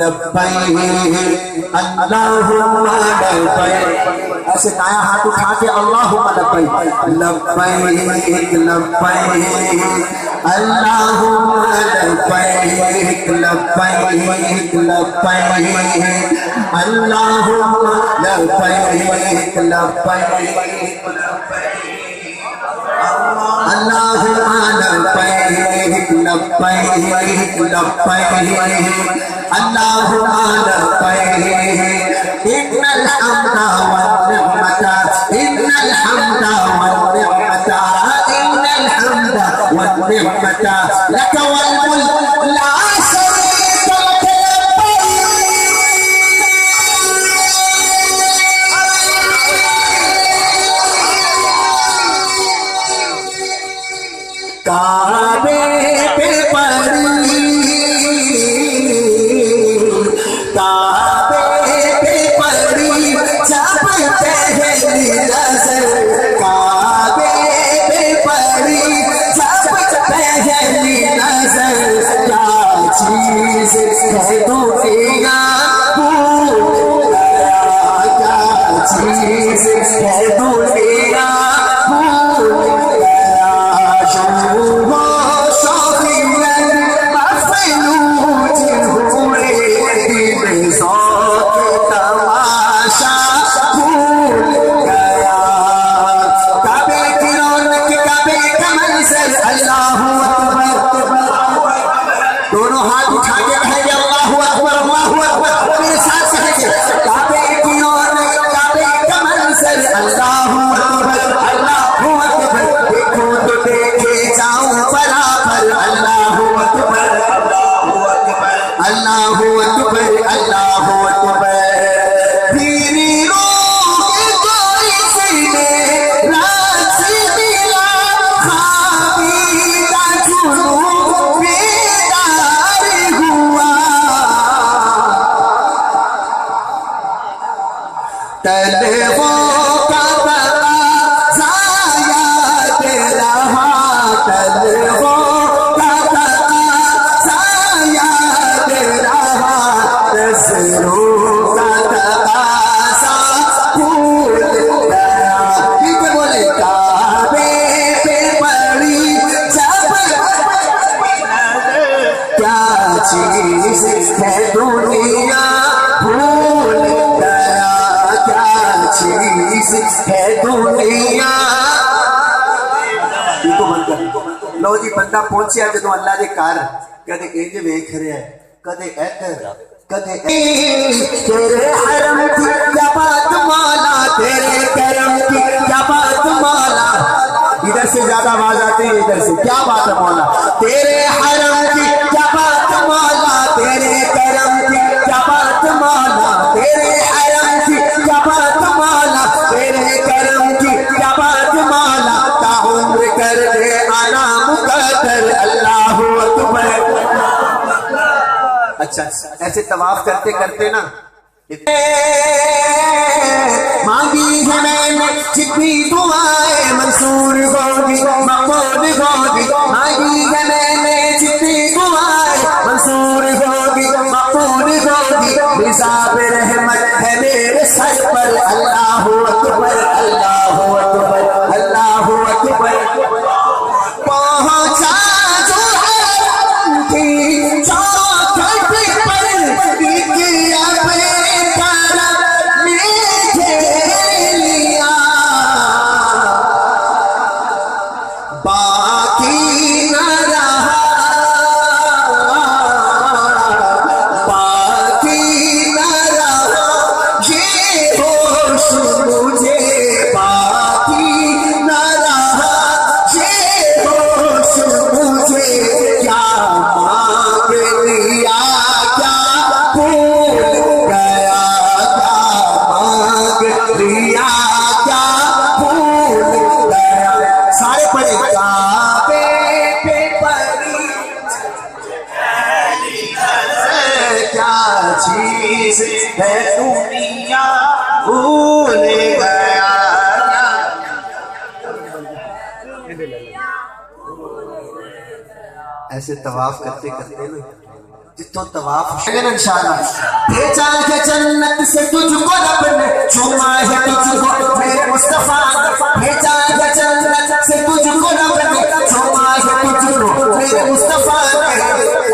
लब्बैक अल्लाहुम्मा लब्बैक। ऐसे दाया हाथ उठा के अल्लाहुम्मा लब्बैक लब्बैक लब्बैक अल्लाहुम्मा लब्बैक लब्बैक लब्बैक अल्लाहुम्मा लब्बैक लब्बैक अल्लाहुम्मा लब्बैक लब्बैक लब्बैक अल्लाहुम्मा लब्बैक इन्नल हम्दा वन निअमता इन्नल हम्दा वन निअमता इन्नल हम्दा वन निअमता लक वल मुल्क ला शरीका लक। काबे पे पड़ी काबे पे पड़ी जब पहली नजर काबे पे पड़ी जब पहली नजर क्या चीज है दुनिया भूल गया क्या चीज है दुनिया भूल गया तमाशा भूल गया। काबे की रौनक काबे का मंजर अल्लाहु अकबर। दोनों हाथ उठा के कहेंगे अल्लाहु अकबर अल्लाहु अकबर। मेरे साथ कहेंगे काबे की रौनक काबे का मंजर अल्लाहु अकबर अल्लाहु अकबर। देखो तो देखे जाऊं बराबर अल्लाहु अकबर अल्लाहु अकबर अल्लाहु अकबर अल्लाहु अकबर। तेरी रूह की कोई सीने रात से मिला खाबीदा जुनून बेदार हुआ। तलवों का तकाज़ा याद रहा तलवों का तकाज़ा याद रहा नज़रों का तकाज़ा भूल गया। ठीक है बोले काबे पे पड़ी जब क्या चीज है दुनिया भूल गया क्या चीज है दुनिया। लो जी बंदा पहुंचिया जो अल्लाह के घर कदे इंज वेख रहा है कदे इधर कदे तेरे हरम की क्या बात मौला तेरे करम की क्या बात मौला। इधर से ज्यादा आवाज आती है इधर से क्या बात है मौला। तेरे हरम की क्या बात मौला तेरे करम की क्या बात मौला तेरे हरम की क्या बात मौला तेरे करम की क्या बात मौला। ता उम्र कर दे आना मुकद्दर अल्लाहु अकबर। अच्छा ऐसे तवाफ करते करते ना मांगी है मैंने जितनी दुआएं मंसूर होगी मकबूल होगी। मांगी है मैंने जितनी दुआएं मंसूर होगी मकबूल होगी। निज़ाब रहमत है मेरे सर पर अल्लाहु अकबर अल्लाहु अकबर अल्लाहु अकबर। पहुंचा जो है चौखट पर किया चीज है दुनिया भूल गया। ऐसे तवाफ करते करते ना जितो तवाफ इंशाअल्लाह। भेजा है जन्नत से तुझको रब ने, चुमा है तुझको मेरे मुस्तफा, भेजा है जन्नत से तुझको रब ने, चुमा है तुझको मेरे मुस्तफा ने,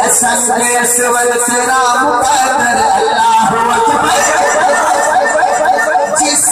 असंग असवद तेरा मुकद्दर अल्लाहु अकबर। जिस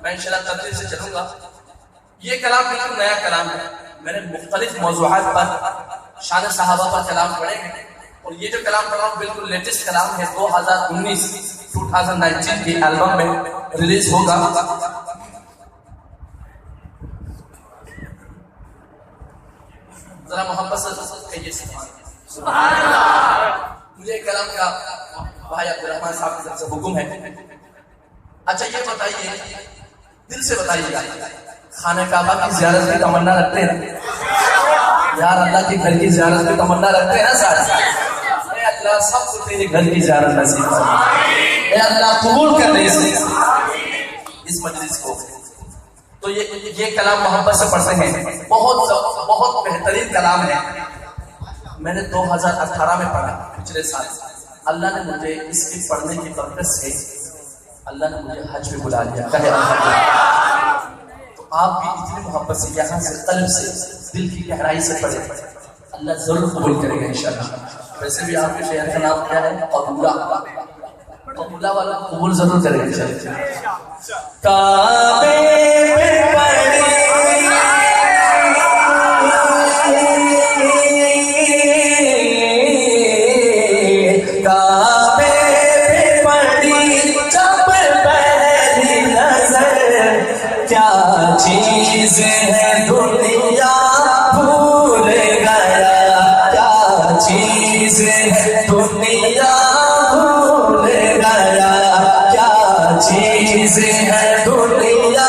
मैं इंशाअल्लाह तदरीज से चलूंगा। ये कलाम बिल्कुल नया कलाम है। मैंने मुख्तलिफ मौज़ूआत पर शान सहाबा पर कलाम पढ़े हैं और ये जो कलाम पढ़ रहा हूँ बिल्कुल लेटेस्ट कलाम है। 2019 की एल्बम में रिलीज होगा। जरा मोहब्बत से कहिए सुभान अल्लाह। मुझे कलाम का भाई अब्दुर्रहमान साहब की तरफ से हुक्म है। अच्छा ये बताइए, दिल से बताइएगा, खाने काबा की ज़ियारत की तमन्ना रखते हैं यार? अल्लाह के घर की ज़ियारत की तमन्ना रखते हैं ना सारे? अल्लाह सबको तेरे घर की ज़ियारत नसीब करे, अल्लाह कबूल कर ले इस मजलिस को। तो ये कलाम मोहब्बत से पढ़ते हैं। बहुत बेहतरीन कलाम है। मैंने 2018 में पढ़ा, पिछले साल। अल्लाह ने मुझे इसके पढ़ने की बरकत से अल्लाह ने मुझे हज में बुला लिया। कहे तो आप भी इतनी मोहब्बत से यहाँ से कल्ब से दिल की गहराई से पढ़े, अल्लाह जरूर कबूल करेगा इंशाअल्लाह। वैसे भी आपके शहर का नाम क्या है? कबूला। कबूला वाला कबूल जरूर करेगा। काबे में पड़ी चीज है दुनिया भूल गया, क्या चीज है दुनिया भूल गया, क्या चीज है दुनिया।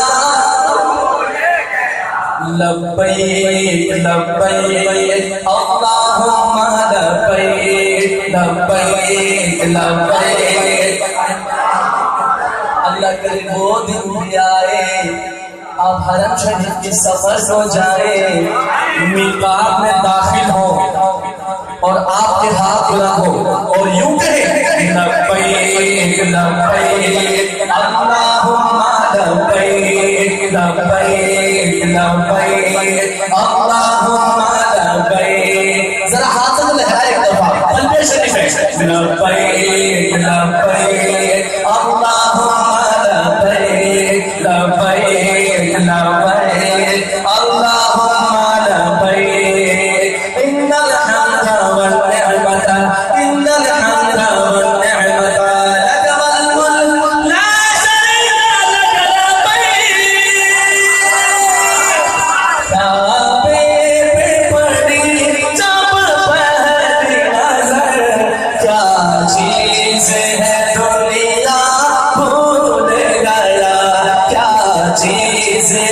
लब्बैक लब्बैक अल्लाहुम्मा लब्बैक लब्बैक लब्बैक। अल्लाह करे वो दिन भी आए, आप हरम शरीफ के सफर हो जाए, मीकात में दाखिल हो और आपके हाथ खुला हो और यूं कहे लब्बैक लब्बैक अल्लाहुम्मा लब्बैक लब्बैक लब्बैक अल्लाहुम्मा लब्बैक। जरा हाथ में लहराए एक दफा, कल्बे शरीफ है। लब्बैक लब्बैक अल्लाहुम्मा लब्बैक लब्बैक लब्बैक अल्लाहुम्मा लब्बैक। इन्नल हम्दा वल निअमता इन्नल हम्दा वल निअमता लक वल मुल्क ला शरीका लक लब्बैक। काबे पे पड़ी जब पहली नजर, क्या चीज है दुनिया भूल गया, क्या चीज है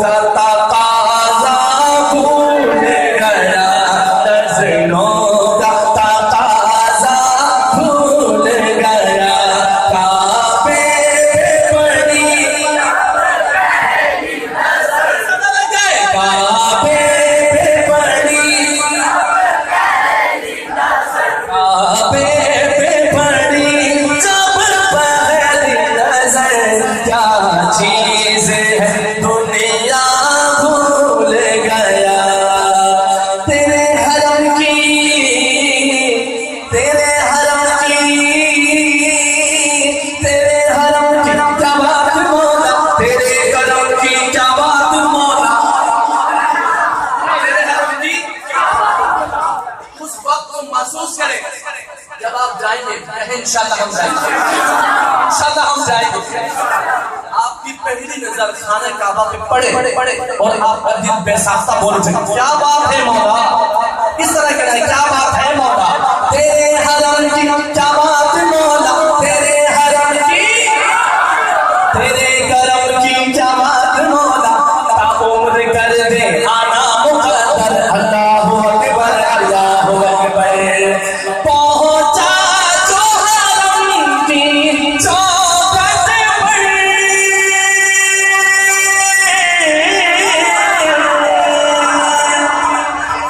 का तकाज़ा भूल गया, नज़रों का तकाज़ा भूल गया, काबे पे पड़ी काबे पे पड़ी काबे पे पड़ी जब पहली नजर, क्या चीज है दुनिया भूल गया। तेरे हरम की तेरे हरम की तेरे हरम की क्या बात मौला, तेरे करम की क्या बात मौला, तेरे हरम की उस वक्त को महसूस करें जब आप जाएंगे। इंशाअल्लाह हम जाएंगे, इंशाअल्लाह हम जाएंगे। आपकी पहली नजर खाने काबा पे पड़े और आपका दिल बेसाख्ता बोल उठे, क्या बात है मौला, इस तरह कहना है, क्या बात है मौला, तेरे हरम की क्या बात मौला, तेरे हरम की तेरे करम की क्या बात मौला, ताउम्र कर दे आना मुक़द्दर, अल्लाहु अकबर अल्लाहु अकबर। पहुंचा जो हरम की चौखट पर,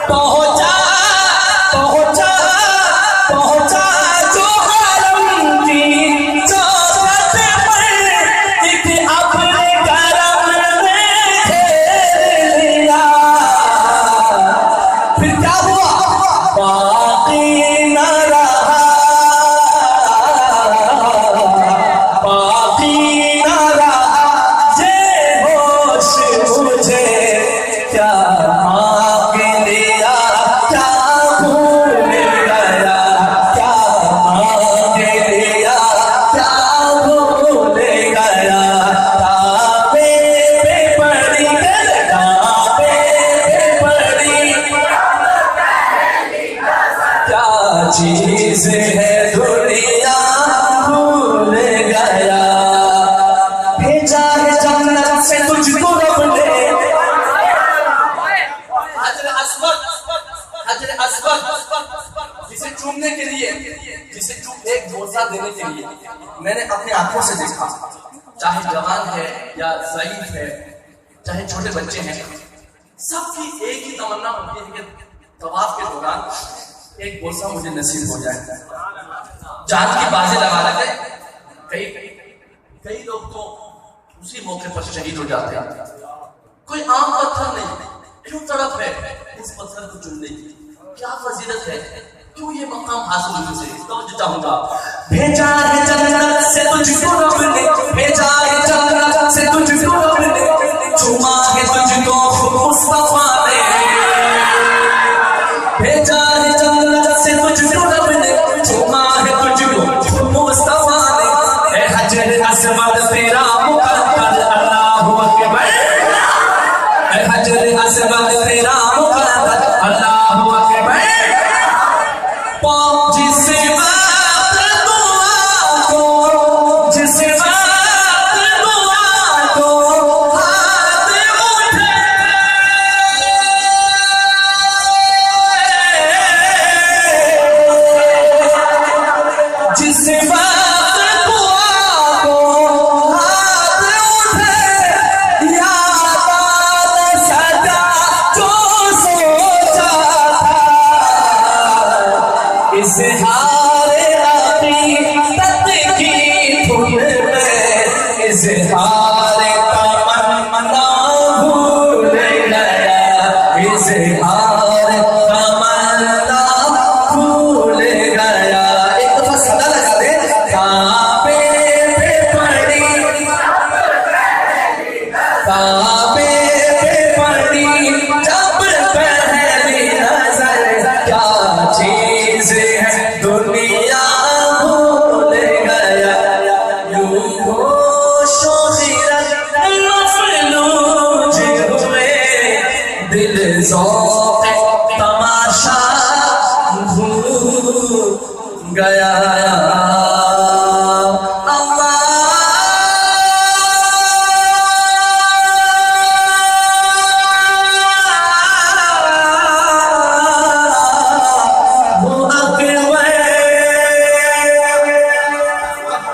पहुंचा पहुंचा पहुंचा जो हरम की चौखट पर, एक अपने करम में घेर लिया। फिर क्या हुआ, बाकी न रहा, बाकी न रहा ये होश मुझे, क्या मांग लिया क्या भूल गया, क्या मांग लिया क्या भूल गया, काबे पे पड़ी काबे पे पड़ी क्या चीज है दुनिया भूल गया। भेजा है जन्नत से तुझको रब ने, हजर अस्वद जिसे चूमने के लिए, जिसे एक बोसा देने के लिए मैंने अपनी आंखों से देखा, चाहे जवान है या ज़ईफ है, चाहे छोटे बच्चे हैं, सबकी एक ही तमन्ना होती है कि तवाफ के दौरान एक बोसा मुझे नसीब हो जाए। जान की बाजें लगा लगे कई लोग तो उसी मौके पर शहीद हो जाते हैं। कोई आम पत्थर नहीं, क्यों तड़प है इस पत्थर को चुनने की, क्या फजीलत है, क्यों ये मकाम हासिल होने से तो चाहूंगा। भेजा है जन्नत से तुझको रब ने, भेजा है जन्नत से तुझको रब ने, चुमा है तुझको मुस्तफा ने, भेजा है जन्नत से तुझको रब ने, चुमा है तुझको मुस्तफा ने, ए हजर अस्वद तेरा मुक़द्दर, अल्लाहु अकबर, ए हजर अस्वद तेरा मुक़द्दर, अल्लाहु अकबर। जिस वक्त दुआ को, जिस वक्त दुआ को हाथ उठे, जिस वक्त दुआ को हाथ उठे, याद सदा जो सोचा था, इज़हारे अक़ीदत की धुन में, इज़हारे तमन्ना भूल गया, इज़हारे तमन्ना भूल गया। एक दफा सदा लगा दे, काबे पे पड़ी